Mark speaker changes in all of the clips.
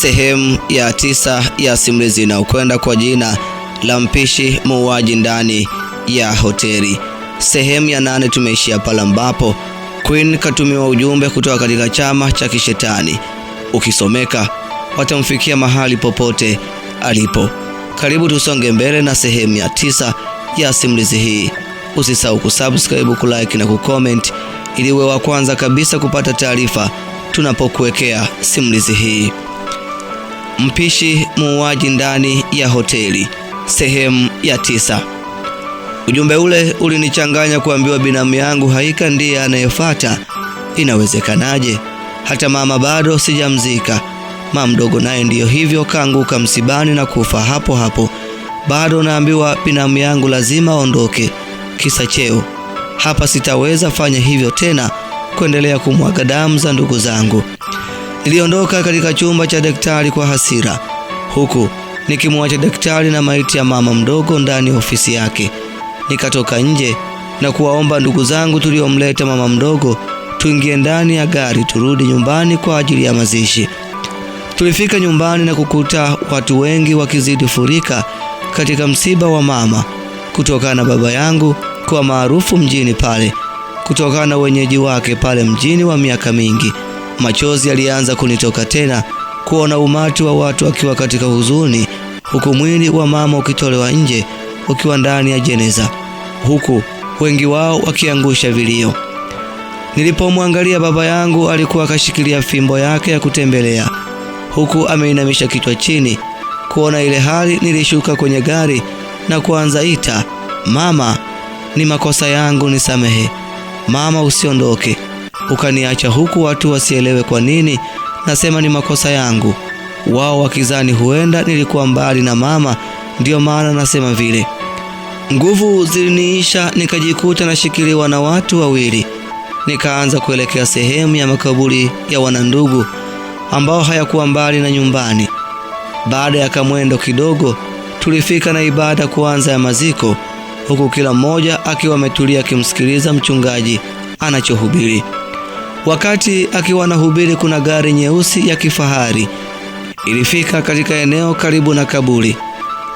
Speaker 1: Sehemu ya 9 ya simulizi inayokwenda kwa jina la Mpishi Muuaji ndani ya hoteli. Sehemu ya 8 tumeishia pale ambapo Queen katumiwa ujumbe kutoka katika chama cha kishetani. Ukisomeka watamfikia mahali popote alipo. Karibu tusonge mbele na sehemu ya 9 ya simulizi hii. Usisahau kusubscribe, kulike na kucomment ili uwe wa kwanza kabisa kupata taarifa tunapokuwekea simulizi hii. Mpishi Muuaji ndani ya hoteli, sehemu ya 9. Ujumbe ule ulinichanganya kuambiwa binamu yangu Haika ndiye anayefuata. Inawezekanaje? Hata mama bado sijamzika. Mama mdogo naye ndiyo hivyo, kaanguka msibani na kufa hapo hapo. Bado naambiwa binamu yangu lazima aondoke. Kisa cheo. Hapa sitaweza fanya hivyo tena, kuendelea kumwaga damu za ndugu zangu. Niliondoka katika chumba cha daktari kwa hasira, huku nikimwacha daktari na maiti ya mama mdogo ndani ya ofisi yake. Nikatoka nje na kuwaomba ndugu zangu tuliomleta mama mdogo tuingie ndani ya gari turudi nyumbani kwa ajili ya mazishi. Tulifika nyumbani na kukuta watu wengi wakizidi furika katika msiba wa mama, kutokana na baba yangu kuwa maarufu mjini pale, kutokana na wenyeji wake pale mjini wa miaka mingi. Machozi yalianza kunitoka tena kuona umati wa watu wakiwa katika huzuni, huku mwili wa mama ukitolewa nje ukiwa ndani ya jeneza, huku wengi wao wakiangusha vilio. Nilipomwangalia baba yangu, alikuwa akashikilia fimbo yake ya kutembelea huku ameinamisha kichwa chini. Kuona ile hali, nilishuka kwenye gari na kuanza ita, mama, ni makosa yangu, nisamehe mama, usiondoke ukaniacha huku watu wasielewe kwa nini nasema ni makosa yangu, wao wakizani huenda nilikuwa mbali na mama ndio maana nasema vile. Nguvu ziliniisha, nikajikuta nashikiliwa na watu wawili. Nikaanza kuelekea sehemu ya makaburi ya wanandugu ambao hayakuwa mbali na nyumbani. Baada ya kamwendo kidogo, tulifika na ibada kuanza ya maziko, huku kila mmoja akiwa ametulia akimsikiliza mchungaji anachohubiri. Wakati akiwa anahubiri, kuna gari nyeusi ya kifahari ilifika katika eneo karibu na kaburi,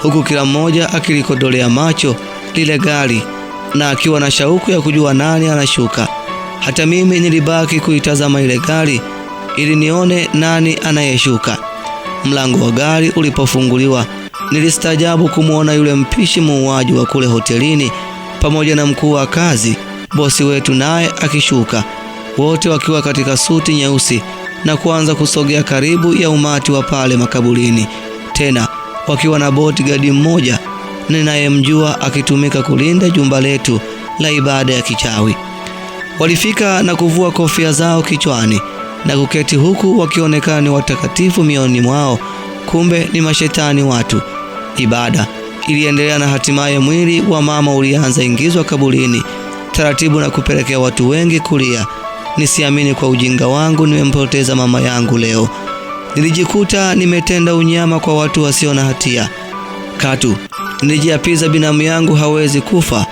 Speaker 1: huku kila mmoja akilikodolea macho lile gari na akiwa na shauku ya kujua nani anashuka. Hata mimi nilibaki kuitazama ile gari ili nione nani anayeshuka. Mlango wa gari ulipofunguliwa, nilistaajabu kumwona yule mpishi muuaji wa kule hotelini pamoja na mkuu wa kazi, bosi wetu, naye akishuka, wote wakiwa katika suti nyeusi na kuanza kusogea karibu ya umati wa pale makaburini, tena wakiwa na bodyguard mmoja ninayemjua akitumika kulinda jumba letu la ibada ya kichawi. Walifika na kuvua kofia zao kichwani na kuketi, huku wakionekana ni watakatifu mioni mwao, kumbe ni mashetani watu. Ibada iliendelea na hatimaye mwili wa mama ulianza ingizwa kaburini taratibu na kupelekea watu wengi kulia. Nisiamini kwa ujinga wangu nimempoteza mama yangu leo. Nilijikuta nimetenda unyama kwa watu wasio na hatia. Katu nilijiapiza binamu yangu hawezi kufa,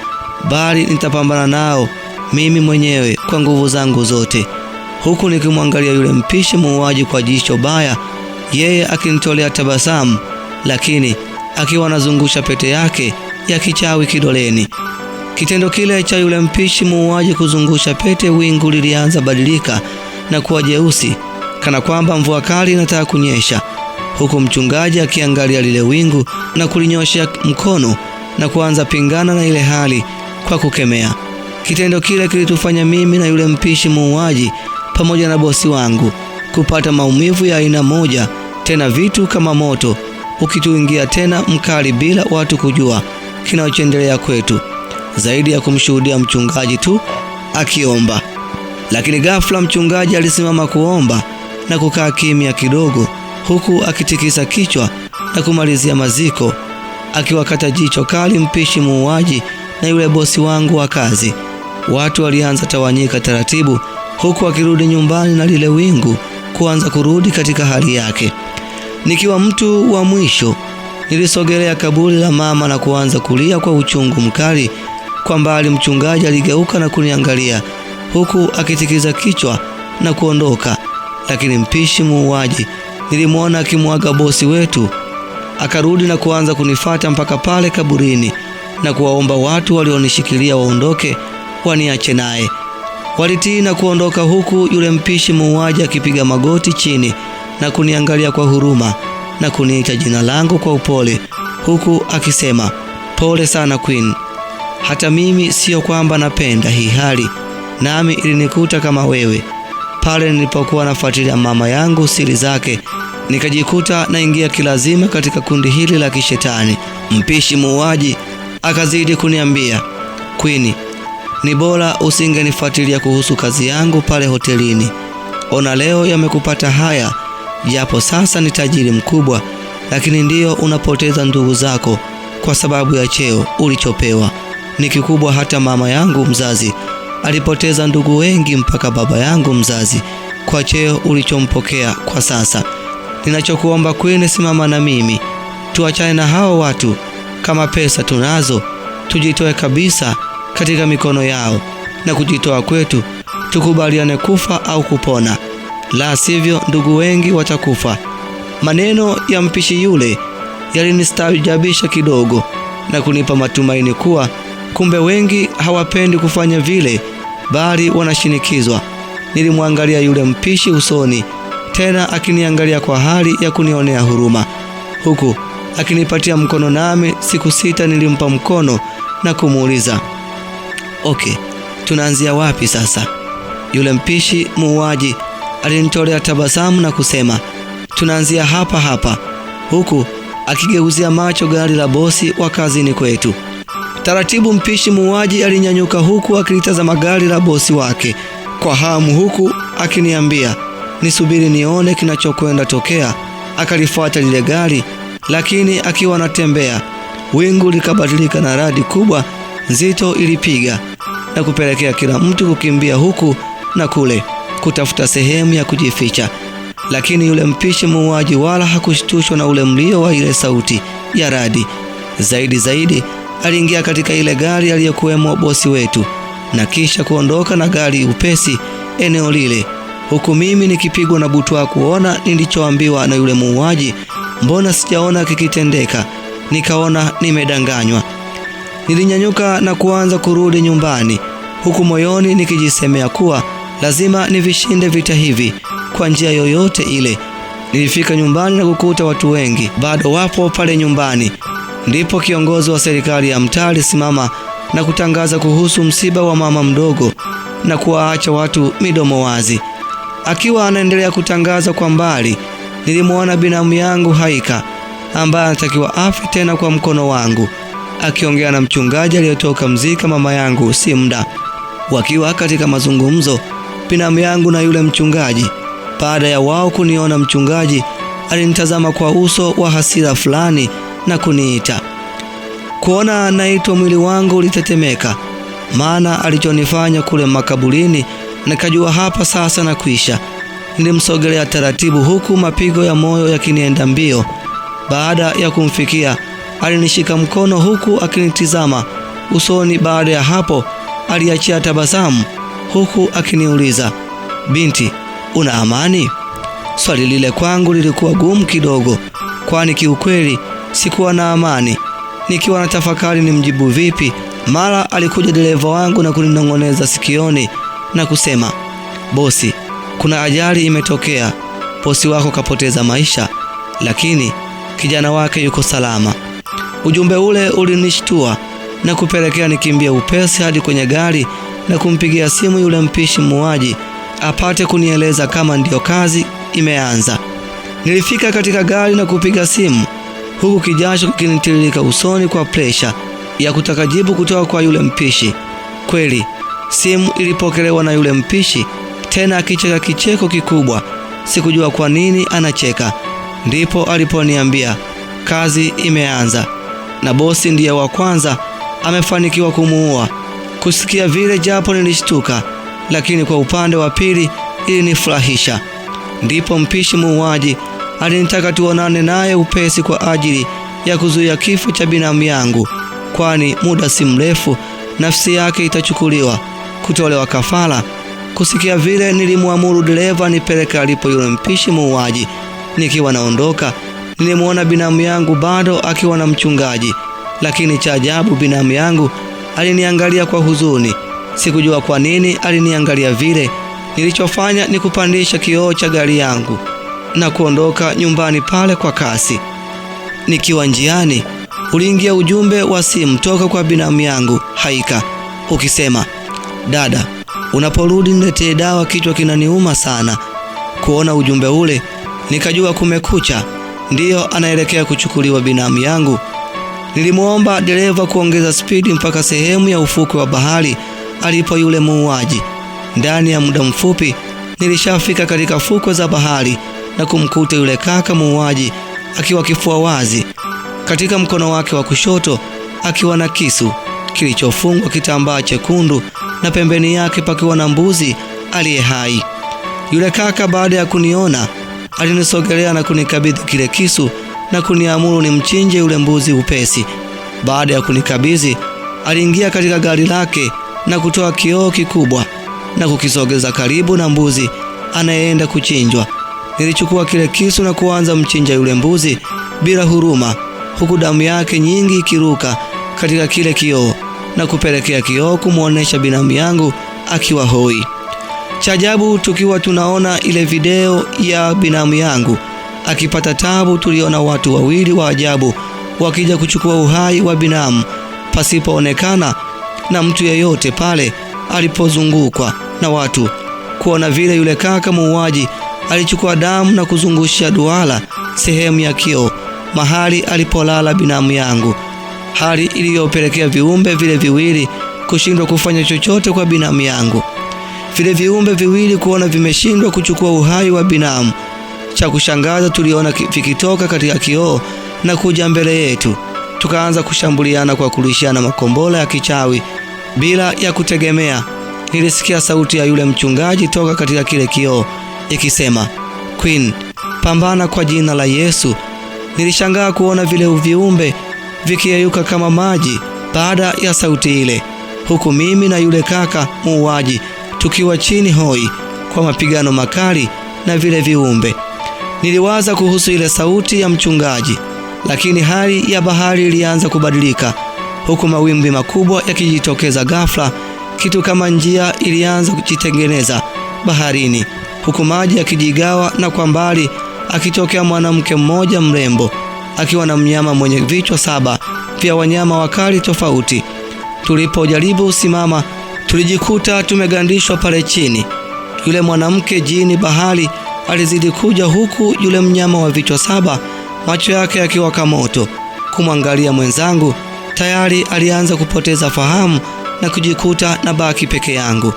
Speaker 1: bali nitapambana nao mimi mwenyewe kwa nguvu zangu zote, huku nikimwangalia yule mpishi muuaji kwa jicho baya, yeye akinitolea tabasamu, lakini akiwa anazungusha pete yake ya kichawi kidoleni. Kitendo kile cha yule mpishi muuaji kuzungusha pete, wingu lilianza badilika na kuwa jeusi kana kwamba mvua kali inataka kunyesha, huku mchungaji akiangalia lile wingu na kulinyoshia mkono na kuanza pingana na ile hali kwa kukemea. Kitendo kile kilitufanya mimi na yule mpishi muuaji pamoja na bosi wangu kupata maumivu ya aina moja, tena vitu kama moto ukituingia tena mkali bila watu kujua kinachoendelea kwetu, zaidi ya kumshuhudia mchungaji tu akiomba. Lakini ghafla mchungaji alisimama kuomba na kukaa kimya kidogo, huku akitikisa kichwa na kumalizia maziko, akiwakata jicho kali mpishi muuaji na yule bosi wangu wa kazi. Watu walianza tawanyika taratibu, huku akirudi nyumbani na lile wingu kuanza kurudi katika hali yake. Nikiwa mtu wa mwisho, nilisogelea kaburi la mama na kuanza kulia kwa uchungu mkali. Kwa mbali mchungaji aligeuka na kuniangalia huku akitikiza kichwa na kuondoka, lakini mpishi muuaji nilimwona akimwaga bosi wetu. Akarudi na kuanza kunifuata mpaka pale kaburini na kuwaomba watu walionishikilia waondoke waniache naye. Walitii na kuondoka, huku yule mpishi muuaji akipiga magoti chini na kuniangalia kwa huruma na kuniita jina langu kwa upole, huku akisema, pole sana Queen. Hata mimi sio kwamba napenda hii hali, nami ilinikuta kama wewe. Pale nilipokuwa nafuatilia mama yangu siri zake, nikajikuta naingia kilazima katika kundi hili la kishetani. Mpishi muuaji akazidi kuniambia, Queen, ni bora usingenifuatilia kuhusu kazi yangu pale hotelini. Ona leo yamekupata haya, japo sasa ni tajiri mkubwa, lakini ndiyo unapoteza ndugu zako kwa sababu ya cheo ulichopewa. Ni kikubwa, hata mama yangu mzazi alipoteza ndugu wengi, mpaka baba yangu mzazi, kwa cheo ulichompokea kwa sasa. Ninachokuomba Queen, simama na mimi, tuachane na hao watu. Kama pesa tunazo, tujitoe kabisa katika mikono yao, na kujitoa kwetu tukubaliane kufa au kupona, la sivyo ndugu wengi watakufa. Maneno ya mpishi yule yalinistaajabisha kidogo na kunipa matumaini kuwa kumbe wengi hawapendi kufanya vile, bali wanashinikizwa. Nilimwangalia yule mpishi usoni, tena akiniangalia kwa hali ya kunionea huruma, huku akinipatia mkono, nami siku sita nilimpa mkono na kumuuliza, okay, tunaanzia wapi sasa? Yule mpishi muuaji alinitolea tabasamu na kusema, tunaanzia hapa hapa, huku akigeuzia macho gari la bosi wa kazini kwetu. Taratibu mpishi muuaji alinyanyuka, huku akilitazama gari la bosi wake kwa hamu, huku akiniambia nisubiri nione kinachokwenda tokea. Akalifuata lile gari, lakini akiwa anatembea, wingu likabadilika na radi kubwa nzito ilipiga na kupelekea kila mtu kukimbia huku na kule kutafuta sehemu ya kujificha. Lakini yule mpishi muuaji wala hakushtushwa na ule mlio wa ile sauti ya radi. Zaidi aliingia katika ile gari aliyokuwemo bosi wetu na kisha kuondoka na gari upesi eneo lile, huku mimi nikipigwa na butwa kuona nilichoambiwa na yule muuaji. Mbona sijaona kikitendeka? Nikaona nimedanganywa. Nilinyanyuka na kuanza kurudi nyumbani, huku moyoni nikijisemea kuwa lazima nivishinde vita hivi kwa njia yoyote ile. Nilifika nyumbani na kukuta watu wengi bado wapo pale nyumbani. Ndipo kiongozi wa serikali ya mtaa alisimama na kutangaza kuhusu msiba wa mama mdogo na kuwaacha watu midomo wazi. Akiwa anaendelea kutangaza kwa mbali, nilimwona binamu yangu Haika ambaye anatakiwa afi tena kwa mkono wangu, akiongea na mchungaji aliyetoka mzika mama yangu si muda. Wakiwa katika mazungumzo, binamu yangu na yule mchungaji, baada ya wao kuniona, mchungaji alinitazama kwa uso wa hasira fulani na kuniita. Kuona naitwa, mwili wangu ulitetemeka, maana alichonifanya kule makaburini nikajua hapa sasa na kuisha. Nilimsogelea taratibu, huku mapigo ya moyo yakinienda mbio. Baada ya kumfikia, alinishika mkono huku akinitizama usoni. Baada ya hapo aliachia tabasamu huku akiniuliza, binti, una amani? Swali lile kwangu lilikuwa gumu kidogo, kwani kiukweli sikuwa na amani. Nikiwa na tafakari nimjibu vipi, mara alikuja dereva wangu na kuninong'oneza sikioni na kusema, bosi, kuna ajali imetokea. Bosi wako kapoteza maisha, lakini kijana wake yuko salama. Ujumbe ule ulinishtua na kupelekea nikimbia upesi hadi kwenye gari na kumpigia simu yule mpishi muuaji apate kunieleza kama ndiyo kazi imeanza. Nilifika katika gari na kupiga simu, huku kijasho kinitiririka usoni kwa presha ya kutaka jibu kutoka kwa yule mpishi. Kweli simu ilipokelewa na yule mpishi, tena akicheka kicheko kikubwa. Sikujua kwa nini anacheka. Ndipo aliponiambia kazi imeanza na bosi ndiye wa kwanza amefanikiwa kumuua. Kusikia vile, japo nilishtuka, lakini kwa upande wa pili ilinifurahisha. Ndipo mpishi muuaji alinitaka tuonane naye upesi kwa ajili ya kuzuia kifo cha binamu yangu, kwani muda si mrefu nafsi yake itachukuliwa kutolewa kafara. Kusikia vile, nilimwamuru dereva nipeleke alipo yule mpishi muuaji. Nikiwa naondoka, nilimwona binamu yangu bado akiwa na mchungaji, lakini cha ajabu binamu yangu aliniangalia kwa huzuni. Sikujua kwa nini aliniangalia vile. Nilichofanya ni kupandisha kioo cha gari yangu na kuondoka nyumbani pale kwa kasi. Nikiwa njiani, uliingia ujumbe wa simu toka kwa binamu yangu Haika ukisema, dada, unaporudi niletee dawa, kichwa kinaniuma sana. Kuona ujumbe ule, nikajua kumekucha, ndiyo anaelekea kuchukuliwa binamu yangu. Nilimuomba dereva kuongeza spidi mpaka sehemu ya ufukwe wa bahari alipo yule muuaji. Ndani ya muda mfupi nilishafika katika fukwe za bahari na kumkuta yule kaka muuaji akiwa kifua wazi, katika mkono wake wa kushoto akiwa na kisu kilichofungwa kitambaa chekundu na pembeni yake pakiwa na mbuzi aliye hai. Yule kaka baada ya kuniona alinisogelea na kunikabidhi kile kisu na kuniamuru nimchinje yule mbuzi upesi. Baada ya kunikabidhi, aliingia katika gari lake na kutoa kioo kikubwa na kukisogeza karibu na mbuzi anayeenda kuchinjwa. Nilichukua kile kisu na kuanza mchinja yule mbuzi bila huruma, huku damu yake nyingi ikiruka katika kile kioo na kupelekea kioo kumuonesha binamu yangu akiwa hoi. Cha ajabu, tukiwa tunaona ile video ya binamu yangu akipata tabu, tuliona watu wawili wa ajabu wakija kuchukua uhai wa binamu pasipoonekana na mtu yeyote pale alipozungukwa na watu. Kuona vile yule kaka muuaji alichukua damu na kuzungushia duara sehemu ya kioo mahali alipolala binamu yangu, hali iliyopelekea viumbe vile viwili kushindwa kufanya chochote kwa binamu yangu. Vile viumbe viwili kuona vimeshindwa kuchukua uhai wa binamu. Cha kushangaza, tuliona vikitoka katika kioo na kuja mbele yetu. Tukaanza kushambuliana kwa kurushiana makombora ya kichawi. Bila ya kutegemea, nilisikia sauti ya yule mchungaji toka katika kile kioo ikisema, Queen, pambana kwa jina la Yesu. Nilishangaa kuona vile viumbe vikiyeyuka kama maji baada ya sauti ile, huku mimi na yule kaka muuaji tukiwa chini hoi kwa mapigano makali na vile viumbe. Niliwaza kuhusu ile sauti ya mchungaji, lakini hali ya bahari ilianza kubadilika, huku mawimbi makubwa yakijitokeza ghafla. Kitu kama njia ilianza kujitengeneza baharini, huku maji yakijigawa, na kwa mbali akitokea mwanamke mmoja mrembo akiwa na mnyama mwenye vichwa 7 vya wanyama wakali tofauti. Tulipojaribu usimama, tulijikuta tumegandishwa pale chini. Yule mwanamke jini bahari alizidi kuja, huku yule mnyama wa vichwa 7 macho yake yakiwaka moto kumwangalia mwenzangu. Tayari alianza kupoteza fahamu na kujikuta na baki peke yangu.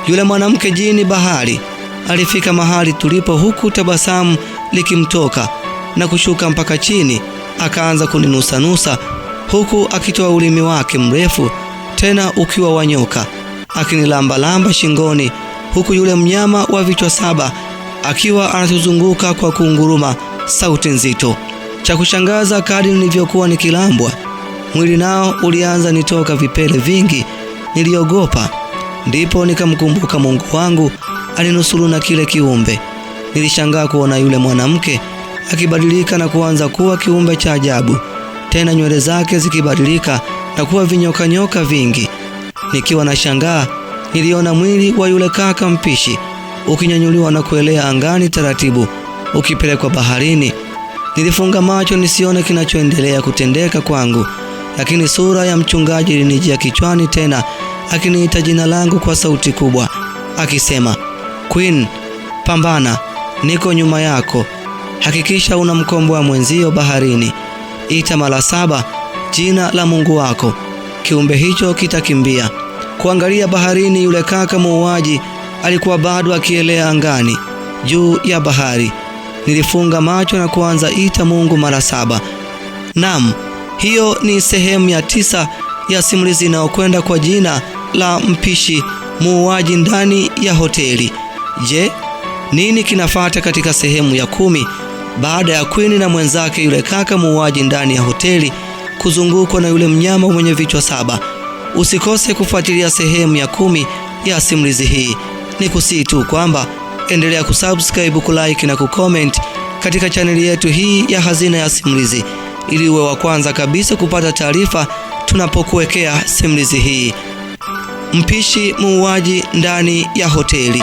Speaker 1: Yule mwanamke jini bahari alifika mahali tulipo, huku tabasamu likimtoka na kushuka mpaka chini. Akaanza kuninusa huku akitoa ulimi wake mrefu tena ukiwa wa nyoka akinilamba shingoni, huku yule mnyama wa vichwa 7 akiwa anatuzunguka kwa kunguruma sauti nzito. Cha kushangaza, kadri nilivyokuwa nikilambwa, mwili nao ulianza nitoka vipele vingi. Niliogopa, ndipo nikamkumbuka Mungu wangu alinusuru na kile kiumbe. Nilishangaa kuona yule mwanamke akibadilika na kuanza kuwa kiumbe cha ajabu, tena nywele zake zikibadilika na kuwa vinyoka vingi. Nikiwa na shangaa, niliona mwili wa yule kaka mpishi ukinyanyuliwa na kuelea angani taratibu ukipelekwa baharini. Nilifunga macho nisione kinachoendelea kutendeka kwangu, lakini sura ya mchungaji ilinijia kichwani tena, akiniita jina langu kwa sauti kubwa akisema, Queen, pambana, niko nyuma yako. Hakikisha unamkomboa mwenzio baharini. Ita mara 7 jina la Mungu wako. Kiumbe hicho kitakimbia. Kuangalia baharini, yule kaka muuaji alikuwa bado akielea angani juu ya bahari. Nilifunga macho na kuanza ita Mungu mara 7. Naam, hiyo ni sehemu ya 9 ya simulizi inayokwenda kwa jina la Mpishi Muuaji ndani ya hoteli. Je, nini kinafuata katika sehemu ya 10 baada ya Queen na mwenzake yule kaka muuaji ndani ya hoteli kuzungukwa na yule mnyama mwenye vichwa 7? Usikose kufuatilia sehemu ya 10 ya simulizi hii. Nikusii tu kwamba endelea kusubscribe, kulike na kucomment katika chaneli yetu hii ya Hazina ya Simulizi, ili uwe wa kwanza kabisa kupata taarifa tunapokuwekea simulizi hii. Mpishi muuaji ndani ya hoteli.